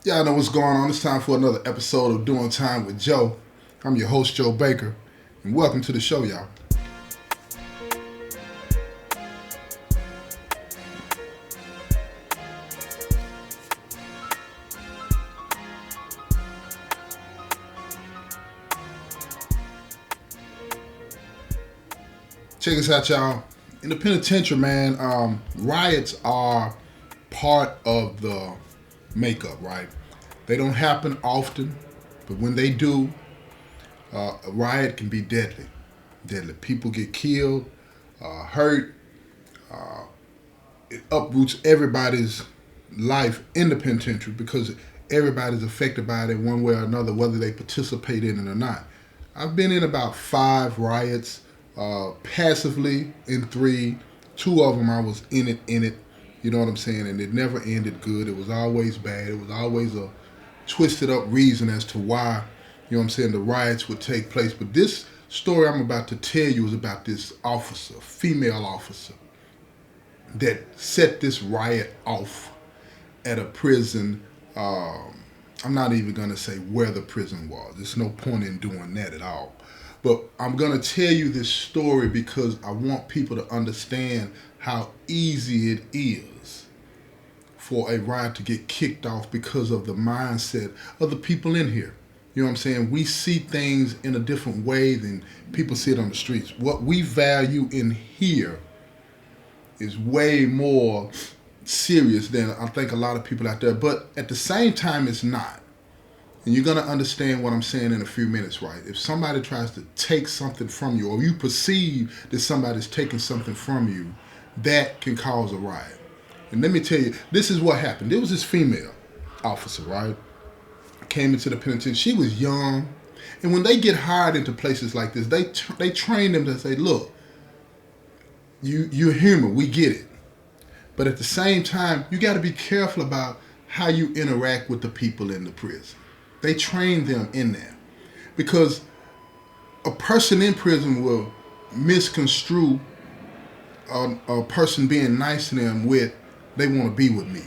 Y'all know what's going on. It's time for another episode of Doing Time with Joe. I'm your host, Joe Baker, and welcome to the show, y'all. Check this out, y'all. In the penitentiary, man, riots are part of the makeup, right? They don't happen often, but when they do, a riot can be deadly. Deadly. People get killed, hurt. It uproots everybody's life in the penitentiary because everybody's affected by it in one way or another, whether they participate in it or not. I've been in about 5 riots, passively in 3. 2 of them I was in it. You know what I'm saying? And it never ended good. It was always bad. It was always a twisted up reason as to why, you know what I'm saying, the riots would take place. But this story I'm about to tell you is about this officer, female officer, that set this riot off at a prison. I'm not even going to say where the prison was. There's no point in doing that at all. But I'm going to tell you this story because I want people to understand how easy it is for a riot to get kicked off because of the mindset of the people in here. You know what I'm saying? We see things in a different way than people see it on the streets. What we value in here is way more serious than I think a lot of people out there. But at the same time, it's not. And you're going to understand what I'm saying in a few minutes, right? If somebody tries to take something from you or you perceive that somebody's taking something from you, that can cause a riot. And let me tell you, this is what happened. There was this female officer, right? Came into the penitentiary. She was young. And when they get hired into places like this, they train them to say, look, you're human. We get it. But at the same time, you got to be careful about how you interact with the people in the prison. They train them in there because a person in prison will misconstrue a person being nice to them with they want to be with me.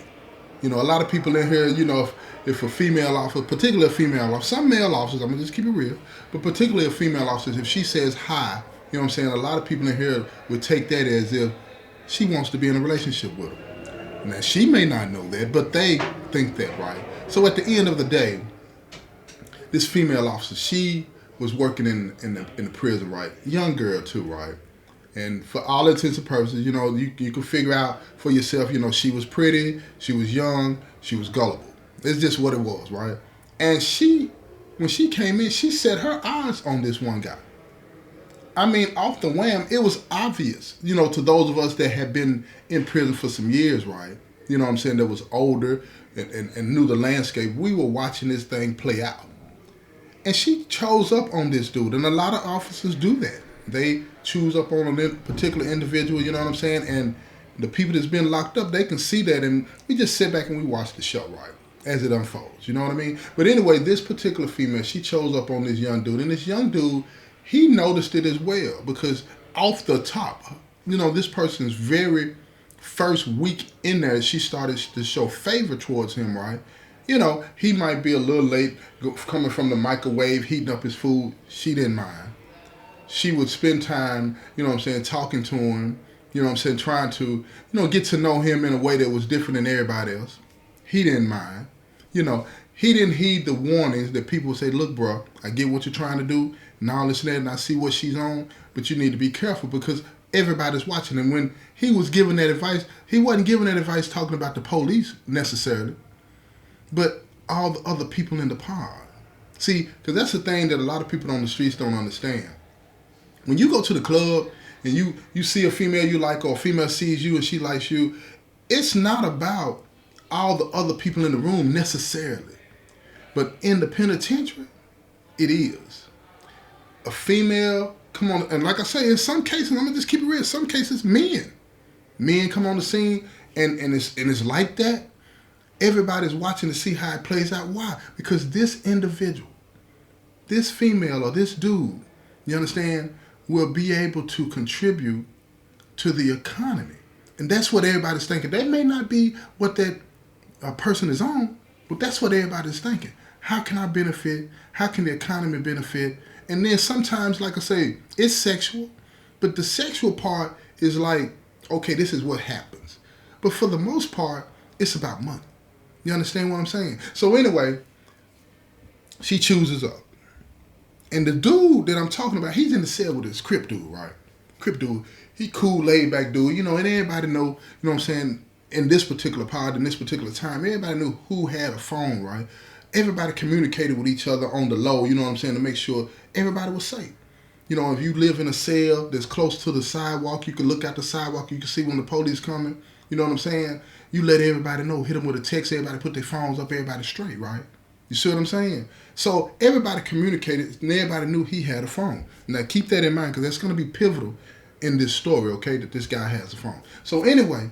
You know, a lot of people in here, you know, if a female officer, particularly a female officer, some male officers, I'm going to just keep it real, but particularly a female officer, if she says hi, you know what I'm saying, a lot of people in here would take that as if she wants to be in a relationship with them. Now, she may not know that, but they think that, right? So at the end of the day, this female officer, she was working in the prison, right? Young girl too, right? And for all intents and purposes, you know, you can figure out for yourself, you know, she was pretty, she was young, she was gullible. It's just what it was, right? And when she came in, she set her eyes on this one guy. I mean, off the wham, it was obvious, you know, to those of us that had been in prison for some years, right? You know what I'm saying, that was older and knew the landscape. We were watching this thing play out. And she chose up on this dude. And a lot of officers do that. They choose up on a particular individual, you know what I'm saying? And the people that's been locked up, they can see that. And we just sit back and we watch the show, right? As it unfolds, you know what I mean? But anyway, this particular female, she chose up on this young dude. And this young dude, he noticed it as well. Because off the top, you know, this person's very first week in there, she started to show favor towards him, right? You know, he might be a little late coming from the microwave, heating up his food. She didn't mind. She would spend time, you know what I'm saying, talking to him, you know what I'm saying, trying to, you know, get to know him in a way that was different than everybody else. He didn't mind. You know, he didn't heed the warnings that people would say, look, bro, I get what you're trying to do, and all this and that, and I see what she's on, but you need to be careful because everybody's watching. And when he was giving that advice, he wasn't giving that advice talking about the police necessarily, but all the other people in the pod. See, because that's the thing that a lot of people on the streets don't understand. When you go to the club and you see a female you like or a female sees you and she likes you, it's not about all the other people in the room necessarily. But in the penitentiary, it is. A female, come on, and like I say, in some cases, I'm going to just keep it real, some cases, men come on the scene and it's like that. Everybody's watching to see how it plays out. Why? Because this individual, this female or this dude, you understand, will be able to contribute to the economy. And that's what everybody's thinking. That may not be what that person is on, But that's what everybody's thinking. How can I benefit? How can the economy benefit? And then sometimes, like I say, it's sexual, but the sexual part is like, okay, this is what happens. But for the most part, it's about money. You understand what I'm saying? So anyway, she chooses up. And the dude that I'm talking about, he's in the cell with this Crip dude, right? Crip dude, he cool, laid back dude, and everybody know, what I'm saying, in this particular pod, in this particular time, everybody knew who had a phone, right? Everybody communicated with each other on the low, you know what I'm saying, to make sure everybody was safe. If you live in a cell that's close to the sidewalk, you can look out the sidewalk, you can see when the police coming, you know what I'm saying? You let everybody know, hit them with a text, everybody put their phones up, everybody straight, right? You see what I'm saying? So everybody communicated and everybody knew he had a phone. Now keep that in mind because that's going to be pivotal in this story, okay, that this guy has a phone. So anyway,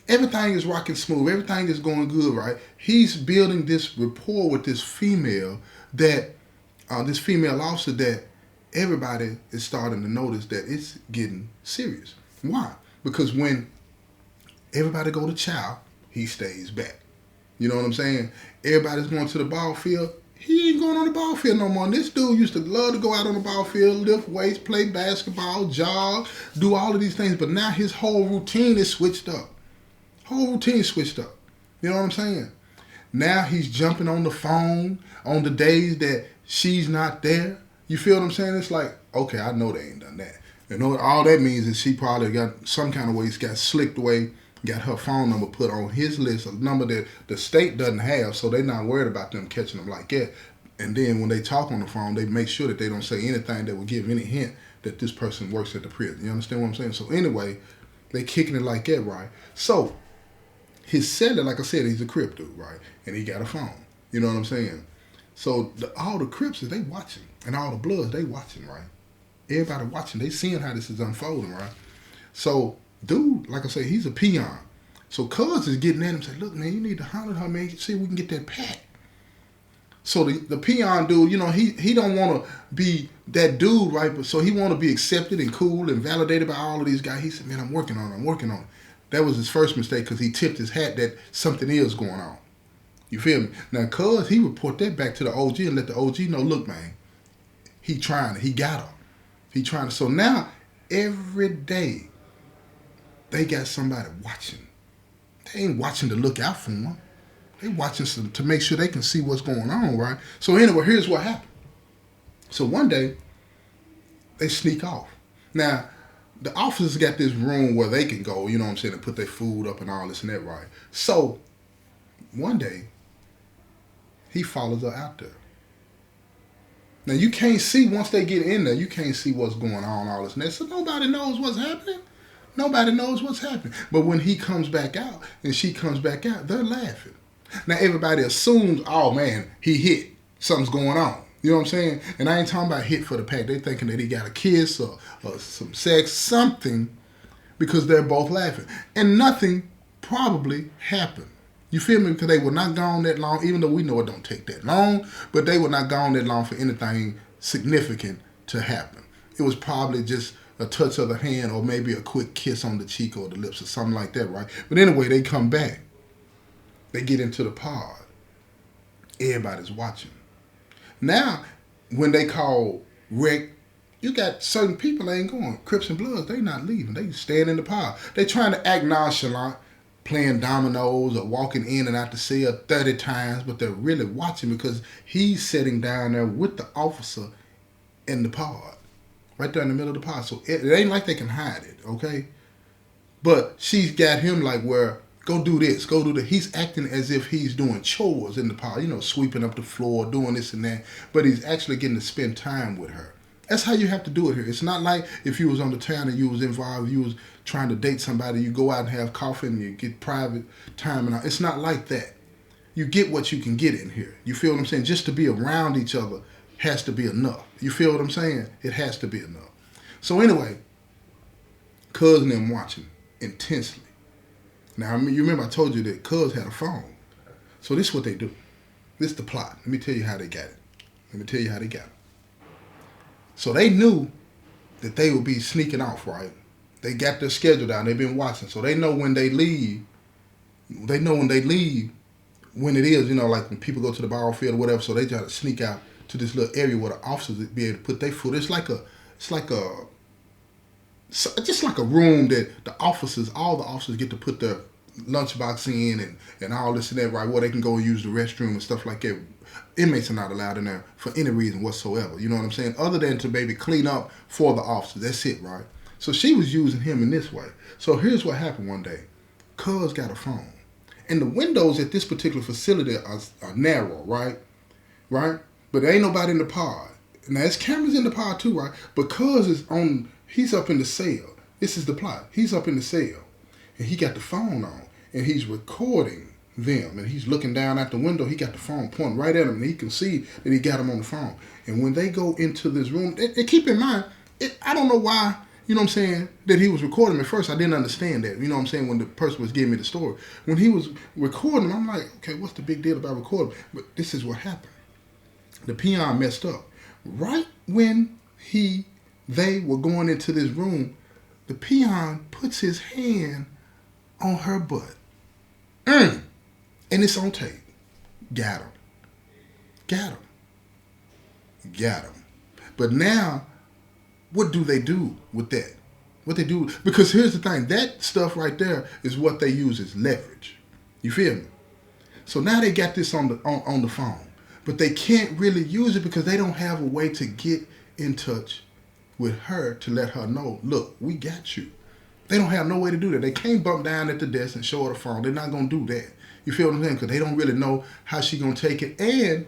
everything is rocking smooth. Everything is going good, right? He's building this rapport with this female this female officer that everybody is starting to notice that it's getting serious. Why? Because when everybody go to chow, he stays back. You know what I'm saying? Everybody's going to the ball field. He ain't going on the ball field no more. And this dude used to love to go out on the ball field, lift weights, play basketball, jog, do all of these things. But now his whole routine is switched up. Whole routine switched up. You know what I'm saying? Now he's jumping on the phone on the days that she's not there. You feel what I'm saying? It's like, okay, I know they ain't done that. All that means is she probably got some kind of way, got slicked away, got her phone number put on his list, a number that the state doesn't have, so they're not worried about them catching them like that. And then when they talk on the phone, they make sure that they don't say anything that will give any hint that this person works at the prison. You understand what I'm saying? So anyway, they kicking it like that, right? So his seller, like I said, he's a Crip dude, right? And he got a phone. You know what I'm saying? So all the Crips, they watching. And all the Bloods, they watching, right? Everybody watching. They seeing how this is unfolding, right? So dude, like I say, he's a peon. So Cuz is getting at him and say, look, man, you need to holler at her, man. See if we can get that pack. So the peon dude, he don't want to be that dude, right? But so he want to be accepted and cool and validated by all of these guys. He said, man, I'm working on it. That was his first mistake because he tipped his hat that something is going on. You feel me? Now, Cuz, he report that back to the OG and let the OG know, look, man, he trying it. He got her. He trying to. So now, every day, they got somebody watching. They ain't watching to look out for them. They watching to make sure they can see what's going on, right? So anyway, here's what happened. So one day, they sneak off. Now, the officers got this room where they can go, you know what I'm saying, and put their food up and all this and that, right? So, one day, he follows her out there. Now, you can't see, once they get in there, you can't see what's going on, all this and that. So nobody knows what's happening. Nobody knows what's happening. But when he comes back out and she comes back out, they're laughing. Now, everybody assumes, oh, man, he hit. Something's going on. You know what I'm saying? And I ain't talking about hit for the pack. They thinking that he got a kiss or some sex, something, because they're both laughing. And nothing probably happened. You feel me? Because they were not gone that long, even though we know it don't take that long, but they were not gone that long for anything significant to happen. It was probably just a touch of the hand or maybe a quick kiss on the cheek or the lips or something like that, right? But anyway, they come back. They get into the pod. Everybody's watching. Now, when they call wreck, you got certain people that ain't going. Crips and Bloods, they not leaving. They staying in the pod. They trying to act nonchalant, playing dominoes or walking in and out the cell 30 times, but they're really watching because he's sitting down there with the officer in the pod, right there in the middle of the pod. So it ain't like they can hide it, okay? But she's got him like where, go do this, go do that. He's acting as if he's doing chores in the pod, sweeping up the floor, doing this and that, but he's actually getting to spend time with her. That's how you have to do it here. It's not like if you was on the town and you was involved, you was trying to date somebody, you go out and have coffee and you get private time and all. It's not like that. You get what you can get in here. You feel what I'm saying? Just to be around each other has to be enough. You feel what I'm saying? It has to be enough. So anyway, Cuz and them watching intensely. Now, you remember I told you that Cuz had a phone. So this is what they do. This is the plot. Let me tell you how they got it. So they knew that they would be sneaking off, right? They got their schedule down. They've been watching. So they know when they leave, when it is, like when people go to the battlefield or whatever, so they try to sneak out to this little area where the officers would be able to put their foot. Just like a room that all the officers get to put their lunchbox in and all this and that, right, where they can go and use the restroom and stuff like that. Inmates are not allowed in there for any reason whatsoever. You know what I'm saying? Other than to maybe clean up for the officers. That's it, right? So she was using him in this way. So here's what happened one day. Cuz got a phone. And the windows at this particular facility are narrow, right? Right? But there ain't nobody in the pod. Now, there's cameras in the pod too, right? But Cuz he's up in the cell. This is the plot. He's up in the cell. And he got the phone on. And he's recording them. And he's looking down at the window. He got the phone pointing right at him. And he can see that he got him on the phone. And when they go into this room, and keep in mind, I don't know why, you know what I'm saying, that he was recording. At first, I didn't understand that. You know what I'm saying, when the person was giving me the story. When he was recording, I'm like, okay, what's the big deal about recording? But this is what happened. The peon messed up. Right when they were going into this room, the peon puts his hand on her butt. And it's on tape. Got him. But now, what do they do with that? What they do, because here's the thing, that stuff right there is what they use as leverage. You feel me? So now they got this on the phone, but they can't really use it because they don't have a way to get in touch with her to let her know, look, we got you. They don't have no way to do that. They can't bump down at the desk and show her the phone. They're not going to do that. You feel what I'm saying? Because they don't really know how she going to take it. And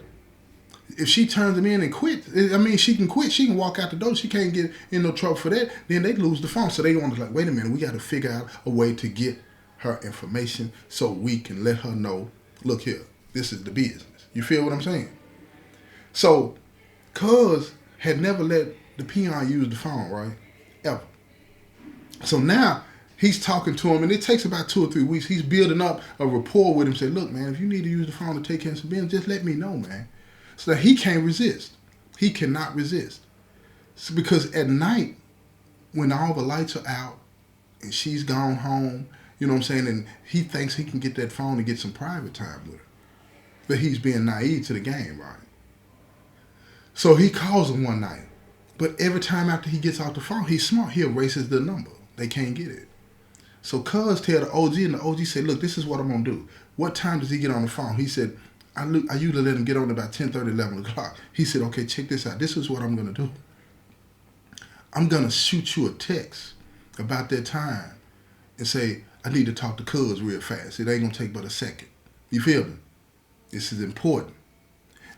if she turns them in and quits, I mean, she can quit. She can walk out the door. She can't get in no trouble for that. Then they lose the phone. So they want to like, wait a minute. We got to figure out a way to get her information so we can let her know, look here, this is the business. You feel what I'm saying? So, Cuz had never let the peon use the phone, right? Ever. So now he's talking to him, and it takes about 2 or 3 weeks. He's building up a rapport with him. Say, look, man, if you need to use the phone to take care of some business, just let me know, man. So that he can't resist. He cannot resist. So because at night, when all the lights are out and she's gone home, you know what I'm saying, and he thinks he can get that phone and get some private time with her. But he's being naive to the game, right? So he calls her one night. But every time after he gets off the phone, he's smart. He erases the number. They can't get it. So Cuz tell the OG, and the OG said, look, this is what I'm going to do. What time does he get on the phone? He said, I usually let him get on about 10:30, 11 o'clock. He said, okay, check this out. This is what I'm going to do. I'm going to shoot you a text about that time and say, I need to talk to Cuz real fast. It ain't going to take but a second. You feel me? This is important.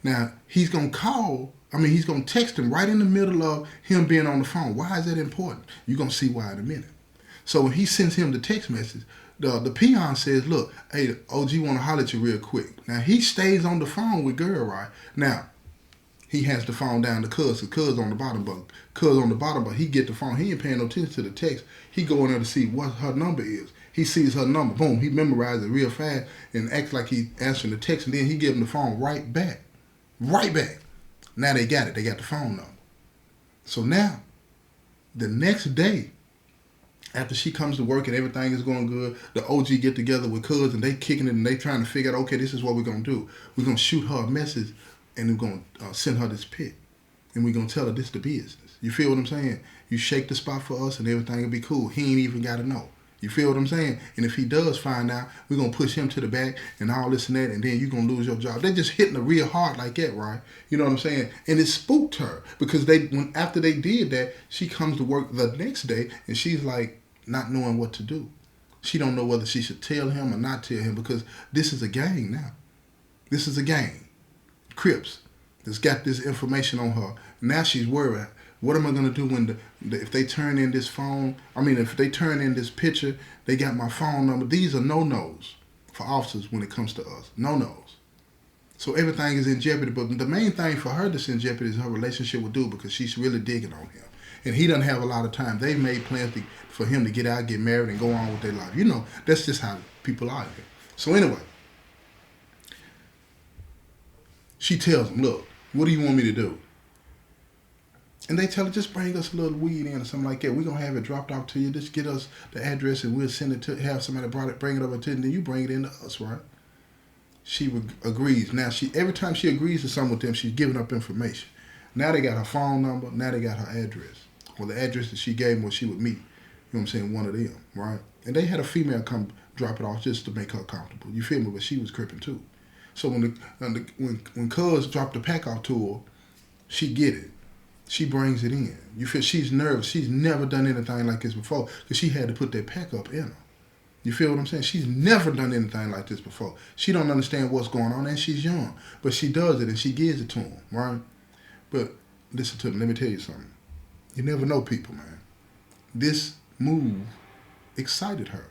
Now, he's going to text him right in the middle of him being on the phone. Why is that important? You're going to see why in a minute. So when he sends him the text message, the peon says, look, hey, OG want to holler at you real quick. Now, he stays on the phone with girl, right? Now, he has the phone down to Cuz, because Cuz on the bottom, but he get the phone. He ain't paying no attention to the text. He go in there to see what her number is. He sees her number. Boom, he memorizes it real fast and acts like he answering the text, and then he give him the phone right back. Right back. Now they got it. They got the phone number. So now, the next day, after she comes to work and everything is going good, the OG get together with Cuz and they kicking it and they trying to figure out, okay, this is what we're going to do. We're going to shoot her a message and we're going to send her this pic. And we're going to tell her this the business. You feel what I'm saying? You shake the spot for us and everything will be cool. He ain't even got to know. You feel what I'm saying? And if he does find out, we're going to push him to the back and all this and that, and then you're going to lose your job. They're just hitting her real hard like that, right? You know what I'm saying? And it spooked her because after they did that, she comes to work the next day and she's like not knowing what to do. She don't know whether she should tell him or not tell him because this is a gang now. This is a gang. Crips that's got this information on her. Now she's worried. What am I going to do when if they turn in this phone? If they turn in this picture, they got my phone number. These are no-nos for officers when it comes to us. No-nos. So everything is in jeopardy. But the main thing for her that's in jeopardy is her relationship with Dude because she's really digging on him. And he doesn't have a lot of time. They made plans for him to get out, get married, and go on with their life. You know, that's just how people are here. So anyway, she tells him, look, what do you want me to do? And they tell her, just bring us a little weed in or something like that. We're going to have it dropped off to you. Just get us the address and we'll send it to, have somebody bring it over to you, and then you bring it in to us, right? she agrees. Now every time she agrees to something with them, she's giving up information. Now they got her phone number. Now they got her address, or the address that she gave them where she would meet. You know what I'm saying? One of them, right? And they had a female come drop it off just to make her comfortable. You feel me? But she was cripping too. So when Cuz dropped the pack off to her, she get it. She brings it in. You feel she's nervous. She's never done anything like this before because she had to put that pack up in her. You feel what I'm saying? She's never done anything like this before. She don't understand what's going on, and she's young. But she does it, and she gives it to him, right? But listen to me. Let me tell you something. You never know people, man. This move excited her.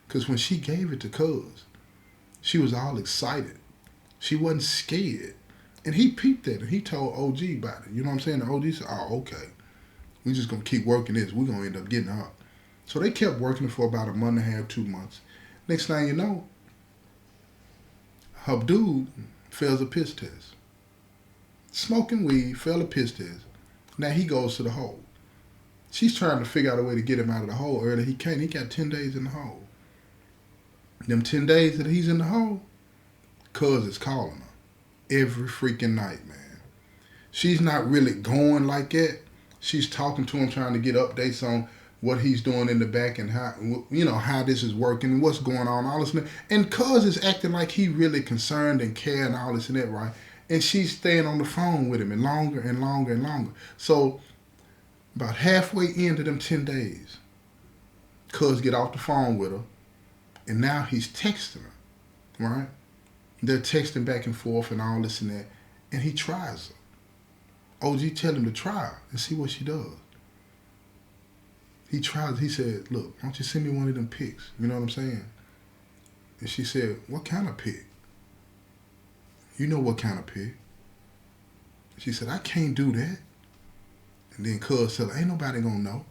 Because when she gave it to Cuz, she was all excited. She wasn't scared. And he peeped at it. He told OG about it. You know what I'm saying? The OG said, oh, okay. We just going to keep working this. We're going to end up getting her. So they kept working for about a month and a half, 2 months. Next thing you know, her dude fails a piss test. Smoking weed, failed a piss test. Now he goes to the hole. She's trying to figure out a way to get him out of the hole early. He can't. He got 10 days in the hole. Them 10 days that he's in the hole, Cuz is calling her every freaking night, man. She's not really going like that. She's talking to him, trying to get updates on what he's doing in the back and how, you know, how this is working and what's going on, all this. And Cuz is acting like he really concerned and care and all this and that, right? And she's staying on the phone with him and longer and longer and longer. So about halfway into them 10 days, Cuz get off the phone with her, and now he's texting her, right? They're texting back and forth and all this and that, and he tries her. OG tell him to try her and see what she does. He tries. He said, look, why don't you send me one of them pics? You know what I'm saying? And she said, what kind of pic? You know what kind of pic? She said, I can't do that. And then Cuz said, ain't nobody gonna know.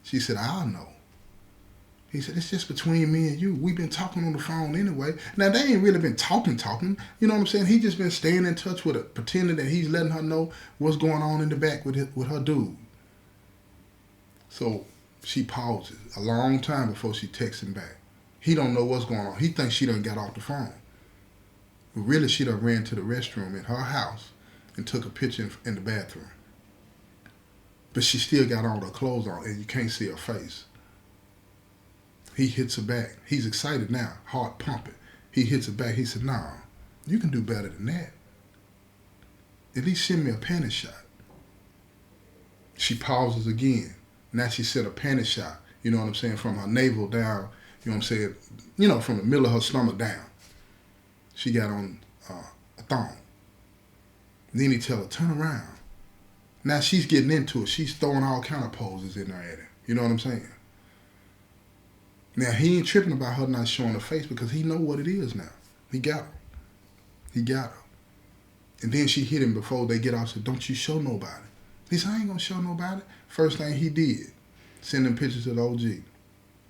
She said, I'll know. He said, it's just between me and you. We've been talking on the phone anyway. Now, they ain't really been talking. You know what I'm saying? He just been staying in touch with her, pretending that he's letting her know what's going on in the back with her dude. So she pauses a long time before she texts him back. He don't know what's going on. He thinks she done got off the phone. But really, she done ran to the restroom in her house and took a picture in the bathroom. But she still got all her clothes on, and you can't see her face. He hits her back. He's excited now, heart pumping. He hits her back. He said, nah, you can do better than that. At least send me a panty shot. She pauses again. Now she said a panty shot, you know what I'm saying, from her navel down, you know what I'm saying, you know, from the middle of her stomach down. She got on a thong. Then he tell her, turn around. Now she's getting into it. She's throwing all kind of poses in there at him. You know what I'm saying? Now, he ain't tripping about her not showing her face because he know what it is now. He got her. He got her. And then she hit him before they get off. Said, don't you show nobody. He said, I ain't going to show nobody. First thing he did, send them pictures to the OG.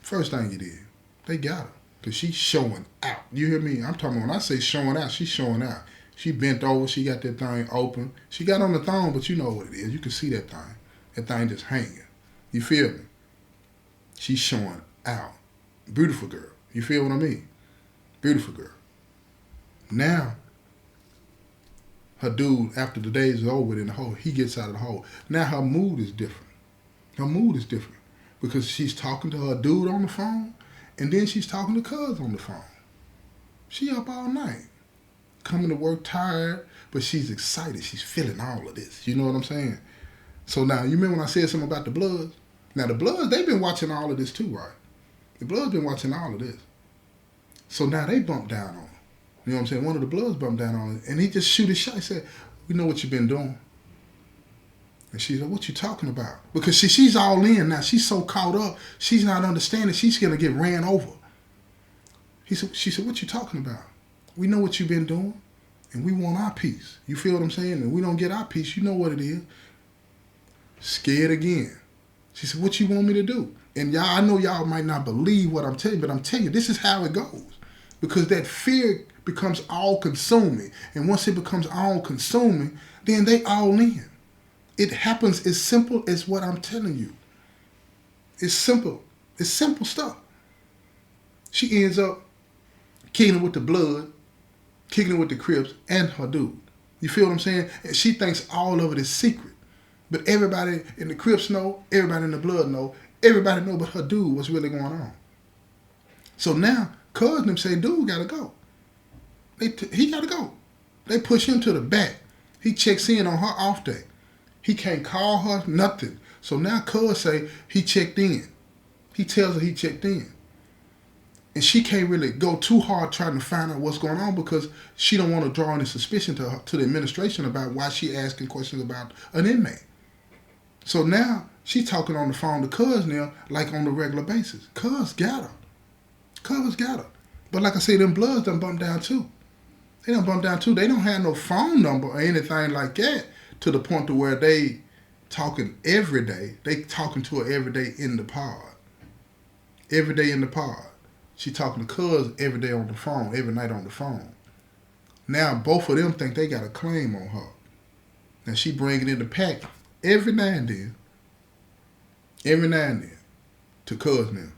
First thing he did. They got her. Because she's showing out. You hear me? I'm talking when I say showing out, she's showing out. She bent over. She got that thing open. She got on the thong, but you know what it is. You can see that thing. That thing just hanging. You feel me? She's showing out. Beautiful girl. You feel what I mean? Beautiful girl. Now, her dude, after the days is over in the hole, he gets out of the hole. Now her mood is different. Her mood is different. Because she's talking to her dude on the phone, and then she's talking to Cuz on the phone. She up all night. Coming to work tired, but she's excited. She's feeling all of this. You know what I'm saying? So now, you remember when I said something about the Bloods? Now the Bloods, they've been watching all of this too, right? The Bloods been watching all of this. So now they bumped down on him. You know what I'm saying? One of the Bloods bumped down on him. And he just shoot his shot. He said, we know what you've been doing. And she said, what you talking about? Because she's all in now. She's so caught up. She's not understanding. She's going to get ran over. She said, what you talking about? We know what you've been doing. And we want our piece. You feel what I'm saying? And we don't get our piece. You know what it is. Scared again. She said, what you want me to do? And y'all, I know y'all might not believe what I'm telling you, but I'm telling you, this is how it goes. Because that fear becomes all-consuming. And once it becomes all-consuming, then they all in. It happens as simple as what I'm telling you. It's simple. It's simple stuff. She ends up kicking it with the blood, kicking it with the Crips, and her dude. You feel what I'm saying? And she thinks all of it is secret. But everybody in the Crips know, everybody in the blood know, everybody know but her dude what's really going on. So now, cuz them say, dude gotta go. He gotta go. They push him to the back. He checks in on her off day. He can't call her, nothing. So now cuz say he checked in. He tells her he checked in. And she can't really go too hard trying to find out what's going on because she don't want to draw any suspicion to the administration about why she asking questions about an inmate. So now she's talking on the phone to cuz now like on a regular basis. Cuz got her. Cuz got her. But like I say, them Bloods done bumped down too. They done bumped down too. They don't have no phone number or anything like that to the point to where they talking every day. They talking to her every day in the pod. Every day in the pod. She talking to cuz every day on the phone, every night on the phone. Now both of them think they got a claim on her. Now she bringing in the pack every now and then. Every now and then. To cuz now.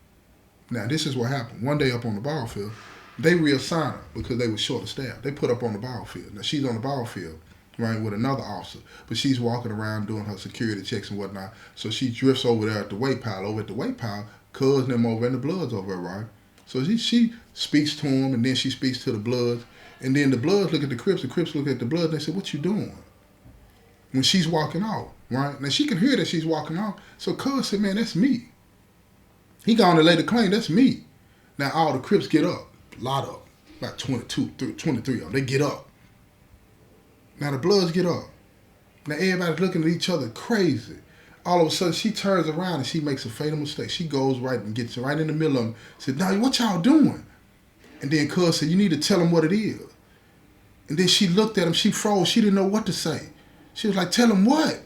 Now this is what happened. One day up on the ball field, they reassigned her because they were short of staff. They put up on the ball field. Now she's on the ball field, right, with another officer. But she's walking around doing her security checks and whatnot. So she drifts over there at the weight pile. Over at the weight pile, cuz them over and the Bloods over there, right? So she speaks to him, and then she speaks to the Bloods. And then the Bloods look at the Crips look at the Bloods, and they say, what you doing? When she's walking off, right? Now, she can hear that she's walking off. So cuz said, man, that's me. He gone to lay the claim, that's me. Now, all the Crips get up. A lot of them. About 23 of them. They get up. Now, the Bloods get up. Now, everybody's looking at each other crazy. All of a sudden, she turns around and she makes a fatal mistake. She goes right and gets right in the middle of them. Said, now, what y'all doing? And then cuz said, you need to tell them what it is. And then she looked at him. She froze. She didn't know what to say. She was like, tell him what?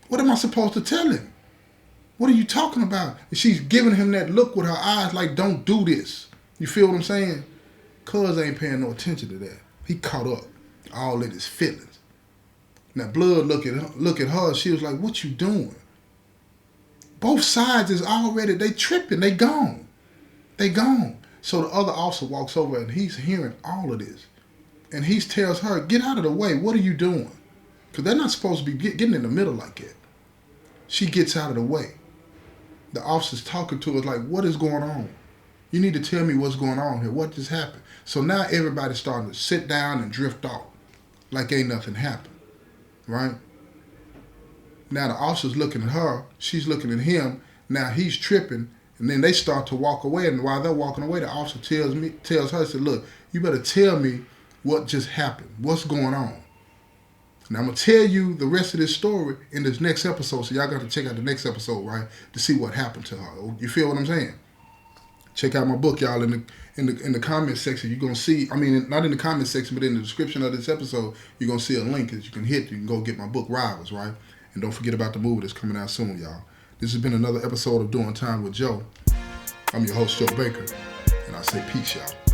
What am I supposed to tell him? What are you talking about? And she's giving him that look with her eyes like, don't do this. You feel what I'm saying? Cuz ain't paying no attention to that. He caught up all in his feelings. Now, Blood look at her. She was like, what you doing? Both sides is already, they tripping. They gone. They gone. So the other officer walks over and he's hearing all of this. And he tells her, get out of the way. What are you doing? Because they're not supposed to be getting in the middle like that. She gets out of the way. The officer's talking to her like, what is going on? You need to tell me what's going on here. What just happened? So now everybody's starting to sit down and drift off like ain't nothing happened, right? Now the officer's looking at her. She's looking at him. Now he's tripping. And then they start to walk away. And while they're walking away, the officer tells her, said, look, you better tell me what just happened. What's going on? Now, I'm going to tell you the rest of this story in this next episode, so y'all got to check out the next episode, right, to see what happened to her. You feel what I'm saying? Check out my book, y'all, in the comment section. You're going to see, I mean, not in the comment section, but in the description of this episode, you're going to see a link that you can hit. You can go get my book, Rivals, right? And don't forget about the movie that's coming out soon, y'all. This has been another episode of Doing Time with Joe. I'm your host, Joe Baker, and I say peace, y'all.